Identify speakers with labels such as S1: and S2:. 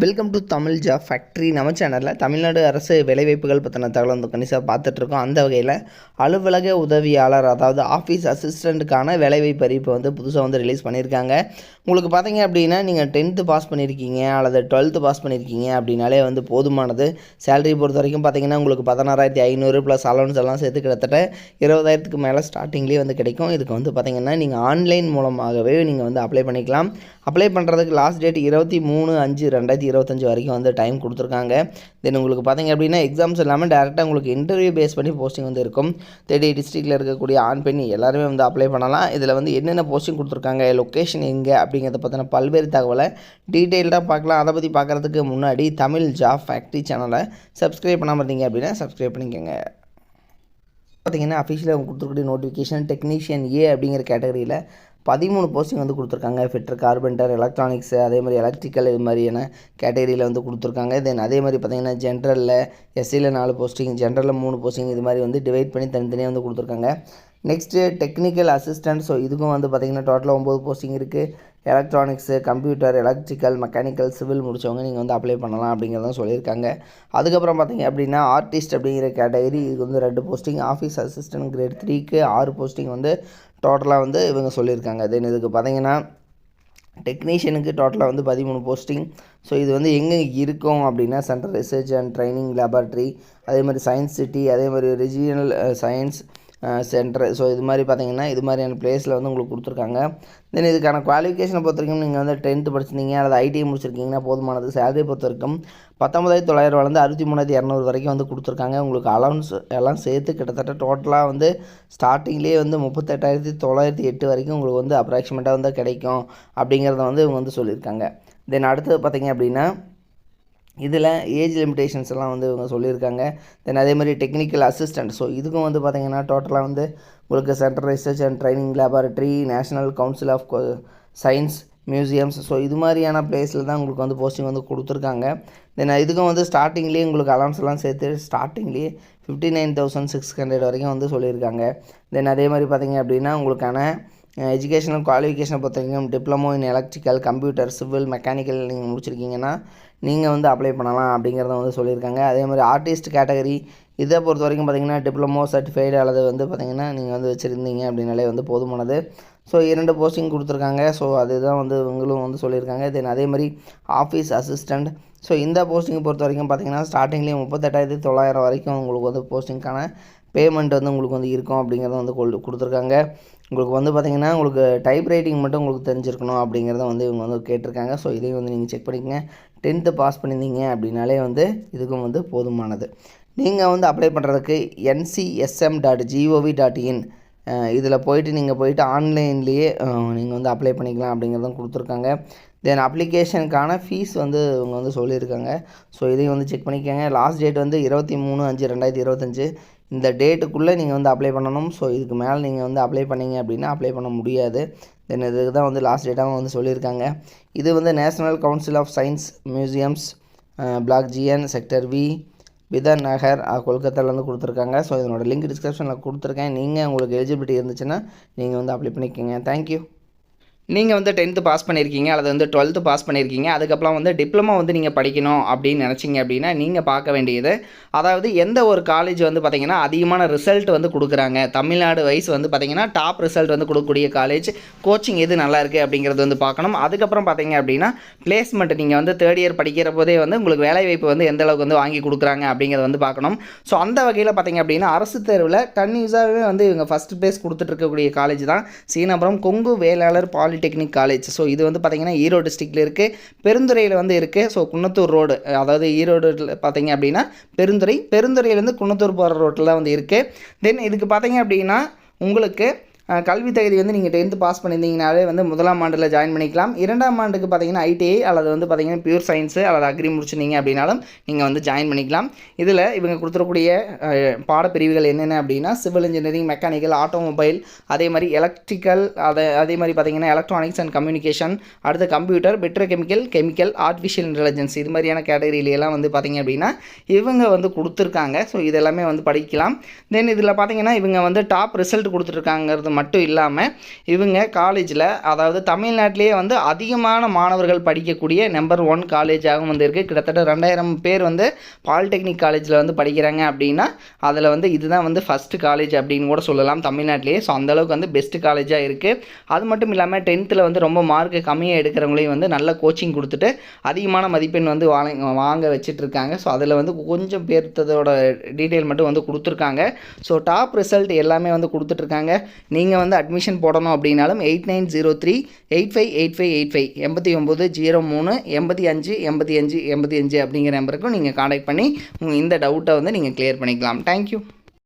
S1: Welcome to Tamil job factory. நம்ம சேனலில் தமிழ்நாடு அரசு வேலைவாய்ப்புகள் பற்றின தகவல் வந்து கணிசாக பார்த்துட்ருக்கோம். அந்த வகையில் அலுவலக உதவியாளர், அதாவது ஆஃபீஸ் அசிஸ்டண்ட்டுக்கான வேலைவாய்ப்பு அறிவிப்பை வந்து புதுசாக வந்து ரிலீஸ் பண்ணியிருக்காங்க. உங்களுக்கு பார்த்தீங்க அப்படின்னா, நீங்கள் 10th பாஸ் பண்ணியிருக்கீங்க அல்லது 12th பாஸ் பண்ணியிருக்கீங்க அப்படின்னாலே வந்து போதுமானது. சேலரி பொறுத்த வரைக்கும் பார்த்தீங்கன்னா உங்களுக்கு 16,500 ப்ளஸ் அலவன்ஸ் எல்லாம் சேர்த்து கிட்டத்தட்ட 20,000க்கு மேலே ஸ்டார்டிங்லேயே வந்து கிடைக்கும். இதுக்கு வந்து பார்த்தீங்கன்னா நீங்கள் ஆன்லைன் மூலமாகவே நீங்கள் வந்து அப்ளை பண்ணிக்கலாம். அப்ளை பண்ணுறதுக்கு லாஸ்ட் டேட் 23/5/2025 வரைக்கும் வந்து டைம் கொடுத்துருக்காங்க. தென் உங்களுக்கு பார்த்தீங்க அப்படின்னா எக்ஸாம்ஸ் இல்லாமல் டேரெக்டாக உங்களுக்கு இன்டர்வியூ பேஸ் பண்ணி போஸ்டிங் வந்து இருக்கும். 30 டிஸ்ட்ரிக்டில் இருக்கக்கூடிய ஆண் பெண் எல்லாருமே வந்து அப்ளை பண்ணலாம். இதில் வந்து என்னென்ன போஸ்டிங் கொடுத்துருக்காங்க, லொக்கேஷன் எங்கே அப்படிங்கிறத பற்றின பல்வேறு தகவலை டீட்டெயில்டாக பார்க்கலாம். அதை பற்றி பார்க்குறதுக்கு முன்னாடி தமிழ் ஜாப் ஃபேக்ட்ரி சேனலை சப்ஸ்கிரைப் பண்ணாமல் இருந்தீங்க அப்படின்னா சப்ஸ்கிரைப் பண்ணிக்கோங்க. பார்த்தீங்கன்னா அஃபிஷியலாக கொடுத்துருக்கூடிய நோட்டிஃபிகேஷன் டெக்னீஷியன் ஏ அப்படிங்கிற கேட்டகரியில் 13 போஸ்டிங் வந்து கொடுத்துருக்காங்க. ஃபிட்டர், கார்பெண்டர், எலக்ட்ரானிக்ஸு, அதே மாதிரி எலக்ட்ரிக்கல், இது மாதிரியான கேட்டகரியில் வந்து கொடுத்துருக்காங்க. தென் அதே மாதிரி பார்த்திங்கன்னா ஜென்ரலில் எஸ்சியில் 4 போஸ்டிங், ஜென்ரலில் 3 போஸ்டிங், இது மாதிரி வந்து டிவைட் பண்ணி தனித்தனியாக வந்து கொடுத்துருக்காங்க. Next technical assistant. ஸோ இதுக்கும் வந்து பார்த்திங்கன்னா டோட்டலாக 9 போஸ்டிங் இருக்குது. Electronics, computer, electrical, mechanical, civil முடித்தவங்க நீங்கள் வந்து அப்ளை பண்ணலாம் அப்படிங்கிறதான் சொல்லியிருக்காங்க. அதுக்கப்புறம் பார்த்திங்க அப்படின்னா ஆர்டிஸ்ட் அப்படிங்கிற கேட்டகரி, இதுக்கு வந்து 2 போஸ்டிங். ஆஃபீஸ் அசிஸ்டன்ட் கிரேட் 3க்கு 6 போஸ்டிங் வந்து டோட்டலாக வந்து இவங்க சொல்லியிருக்காங்க. தென் இதுக்கு பார்த்திங்கன்னா டெக்னீஷியனுக்கு டோட்டலாக வந்து 13 போஸ்டிங். ஸோ இது வந்து எங்கே இருக்கும் அப்படின்னா central Research and Training laboratory, அதே மாதிரி சயின்ஸ் சிட்டி, அதே மாதிரி ரீஜியனல் சயின்ஸ் சென்டர். ஸோ இது மாதிரி பார்த்திங்கன்னா இது மாதிரியான பிளேஸில் வந்து உங்களுக்கு கொடுத்துருக்காங்க. தென் இதுக்கான குவாலிஃபிகேஷனை பொறுத்த வரைக்கும் நீங்கள் வந்து 10th படிச்சிருந்தீங்க அல்லது ஐடிஐ முடிச்சிருக்கீங்கன்னா போதுமானது. சேலரி பொறுத்த வரைக்கும் 19,900 வளர்ந்து 63,200 வரைக்கும் வந்து கொடுத்துருக்காங்க. உங்களுக்கு அலவன்ஸ் எல்லாம் சேர்த்து கிட்டத்தட்ட டோட்டலாக வந்து ஸ்டார்டிங்லேயே வந்து 38,908 வரைக்கும் உங்களுக்கு வந்து அப்ராக்சிமேட்டாக வந்து கிடைக்கும் அப்படிங்கிறத வந்து இவங்க வந்து சொல்லியிருக்காங்க. தென் அடுத்தது பார்த்திங்க அப்படின்னா இதில் ஏஜ் லிமிடேஷன்ஸ் எல்லாம் வந்து இவங்க சொல்லியிருக்காங்க. தென் அதே மாதிரி டெக்னிக்கல் அசிஸ்டண்ட். ஸோ இதுக்கும் வந்து பார்த்திங்கன்னா டோட்டலாக வந்து உங்களுக்கு Central Research and Training Laboratory, National council of science Museums, so இது மாதிரியான பிளேஸில் தான் உங்களுக்கு வந்து போஸ்டிங் வந்து கொடுத்துருக்காங்க. தென் இதுக்கும் வந்து ஸ்டார்டிங்லேயே உங்களுக்கு அலவன்ஸ் எல்லாம் சேர்த்து ஸ்டார்டிங்லேயே 59,600 வரைக்கும் வந்து சொல்லியிருக்காங்க. தென் அதே மாதிரி பார்த்திங்க அப்படின்னா உங்களுக்கான எஜுகேஷனல் குவாலிஃபிகேஷனை பொறுத்த வரைக்கும் diploma in electrical, computer, civil, mechanical நீங்கள் முடிச்சிருக்கீங்கன்னா நீங்கள் வந்து அப்ளை பண்ணலாம் அப்படிங்கிறத வந்து சொல்லியிருக்காங்க. அதே மாதிரி ஆர்டிஸ்ட் கேட்டகரி இதை பொறுத்த வரைக்கும் பார்த்திங்கன்னா டிப்ளமோ சர்டிஃபைடு அல்லது வந்து பார்த்திங்கன்னா நீங்கள் வந்து வச்சுருந்தீங்க அப்படின்னாலே வந்து போதுமானது. ஸோ 2 போஸ்டிங் கொடுத்துருக்காங்க. ஸோ அதுதான் வந்து இவங்களும் வந்து சொல்லியிருக்காங்க. தென் அதே மாதிரி ஆஃபீஸ் அசிஸ்டண்ட். ஸோ இந்த போஸ்டிங்கை பொறுத்த வரைக்கும் பார்த்திங்கன்னா ஸ்டார்டிங்லேயே 38,900 வரைக்கும் உங்களுக்கு வந்து போஸ்டிங்கான பேமெண்ட் வந்து உங்களுக்கு வந்து இருக்கும் அப்படிங்கிறத வந்து கொடுத்துருக்காங்க. உங்களுக்கு வந்து பார்த்திங்கன்னா உங்களுக்கு டைப் ரைட்டிங் மட்டும் உங்களுக்கு தெரிஞ்சிருக்கணும் அப்படிங்கிறத வந்து இவங்க வந்து கேட்டிருக்காங்க. ஸோ இதையும் வந்து நீங்கள் செக் பண்ணிக்கங்க. 10th பாஸ் பண்ணியிருந்தீங்க அப்படின்னாலே வந்து இதுக்கும் வந்து போதுமானது. நீங்கள் வந்து அப்ளை பண்ணுறதுக்கு ncSM.gov.in இதில் போயிட்டு ஆன்லைன்லேயே நீங்கள் வந்து அப்ளை பண்ணிக்கலாம் அப்படிங்கிறதும் கொடுத்துருக்காங்க. தென் அப்ளிகேஷனுக்கான ஃபீஸ் வந்து இவங்க வந்து சொல்லியிருக்காங்க. ஸோ இதையும் வந்து செக் பண்ணிக்கோங்க. லாஸ்ட் டேட் வந்து 23/5/2025. இந்த டேட்டுக்குள்ளே நீங்கள் வந்து அப்ளை பண்ணணும். ஸோ இதுக்கு மேலே நீங்கள் வந்து அப்ளை பண்ணிங்க அப்படின்னா அப்ளை பண்ண முடியாது. தென் இதுக்கு தான் வந்து லாஸ்ட் டேட்டாகவும் வந்து சொல்லியிருக்காங்க. இது வந்து national council of science museums, block GN, sector V, Bidhan Nagar, கொல்கத்தாவில் வந்து கொடுத்துருக்காங்க. ஸோ இதனோட லிங்க் டிஸ்கிரிப்ஷனில் கொடுத்துருக்கேன். நீங்கள் உங்களுக்கு எலிஜிபிலிட்டி இருந்துச்சுன்னா நீங்கள் வந்து அப்ளை பண்ணிக்கோங்க. தேங்க்யூ.
S2: நீங்கள் வந்து 10th பாஸ் பண்ணியிருக்கீங்க அல்லது வந்து 12th பாஸ் பண்ணியிருக்கீங்க, அதுக்கப்புறம் வந்து டிப்ளமோ வந்து நீங்கள் படிக்கணும் அப்படின்னு நினச்சிங்க அப்படின்னா நீங்கள் பார்க்க வேண்டியது, அதாவது எந்த ஒரு காலேஜ் வந்து பார்த்திங்கன்னா அதிகமான ரிசல்ட் வந்து கொடுக்குறாங்க, தமிழ்நாடு வைஸ் வந்து பார்த்திங்கன்னா டாப் ரிசல்ட் வந்து கொடுக்கக்கூடிய காலேஜ், கோச்சிங் எது நல்லா இருக்குது அப்படிங்கிறது வந்து பார்க்கணும். அதுக்கப்புறம் பார்த்திங்க அப்படின்னா பிளேஸ்மெண்ட், நீங்கள் வந்து 3rd இயர் படிக்கிற போதே வந்து உங்களுக்கு வேலைவாய்ப்பு வந்து எந்த அளவுக்கு வந்து வாங்கி கொடுக்குறாங்க அப்படிங்கிறத வந்து பார்க்கணும். ஸோ அந்த வகையில் பார்த்திங்க அப்படின்னா அரசு தேர்வில் கன்யூஸாகவே வந்து இவங்க ஃபஸ்ட் ப்ளேஸ் கொடுத்துட்ருக்கக்கூடிய காலேஜ் தான் Seenapuram Kongu Vellalar polytechnic college. So இது வந்து பார்த்திங்கன்னா ஈரோடு டிஸ்ட்ரிக்டில் இருக்குது, பெருந்துறையில் வந்து இருக்குது. ஸோ குன்னத்தூர் ரோடு, அதாவது ஈரோடு பார்த்திங்க அப்படின்னா பெருந்துறையிலேருந்து குன்னத்தூர் போகிற ரோட்டில் தான் வந்து இருக்குது. தென் இதுக்கு பார்த்திங்க அப்படின்னா உங்களுக்கு கல்வி தகுதி வந்து நீங்கள் 10th பாஸ் பண்ணியிருந்தீங்கனாலே வந்து 1ஆம் ஆண்டில் ஜாயின் பண்ணிக்கலாம். 2ஆம் ஆண்டுக்கு பார்த்திங்கன்னா ITI அல்லது வந்து பார்த்திங்கன்னா பியூர் சயின்ஸு அல்லது அக்ரி முடிச்சிருந்தீங்க அப்படின்னாலும் நீங்கள் வந்து ஜாயின் பண்ணிக்கலாம். இதில் இவங்க கொடுத்துருக்கூடிய பாடப்பிரிவுகள் என்னென்ன அப்படின்னா சிவில் இன்ஜினியரிங், மெக்கானிக்கல், ஆட்டோமொபைல், அதே மாதிரி எலக்ட்ரிக்கல், அதே மாதிரி பார்த்திங்கன்னா எலக்ட்ரானிக்ஸ் அண்ட் கம்யூனிகேஷன், அடுத்து கம்ப்யூட்டர், பெட்ரோகெமிக்கல், ஆர்டிஃபிஷியல் இன்டெலிஜென்ஸ், இது மாதிரியான கேட்டகரியிலெல்லாம் வந்து பார்த்திங்க அப்படின்னா இவங்க வந்து கொடுத்துருக்காங்க. ஸோ இதெல்லாமே வந்து படிக்கலாம். தென் இதில் பார்த்திங்கன்னா இவங்க வந்து டாப் ரிசல்ட் கொடுத்துருக்காங்கிறது மட்டும் இல்லாமல் இவங்க காலேஜில் அதாவது தமிழ்நாட்டிலேயே வந்து அதிகமான மாணவர்கள் படிக்கக்கூடிய நம்பர் 1 காலேஜாகவும் வந்து இருக்குது. கிட்டத்தட்ட 2000 பேர் வந்து பாலிடெக்னிக் காலேஜில் வந்து படிக்கிறாங்க அப்படின்னா அதில் வந்து இதுதான் வந்து ஃபஸ்ட்டு காலேஜ் அப்படின்னு கூட சொல்லலாம் தமிழ்நாட்டிலேயே. ஸோ அந்தளவுக்கு வந்து பெஸ்ட்டு காலேஜாக இருக்குது. அது மட்டும் இல்லாமல் 10th வந்து ரொம்ப மார்க்கு கம்மியாக எடுக்கிறவங்களையும் வந்து நல்ல கோச்சிங் கொடுத்துட்டு அதிகமான மதிப்பெண் வந்து வாங்க வச்சிட்ருக்காங்க. ஸோ அதில் வந்து கொஞ்சம் பேர்த்ததோட டீட்டெயில் மட்டும் வந்து கொடுத்துருக்காங்க. ஸோ டாப் ரிசல்ட் எல்லாமே வந்து கொடுத்துட்ருக்காங்க. நீங்கள் வந்து அட்மிஷன் போடணும் அப்படின்னாலும் 8903-858585 8903-858585 அப்படிங்கிற நம்பருக்கும் நீங்கள் காண்டாக்ட் பண்ணி இந்த டவுட்டை வந்து நீங்கள் கிளியர் பண்ணிக்கலாம். தேங்க்யூ.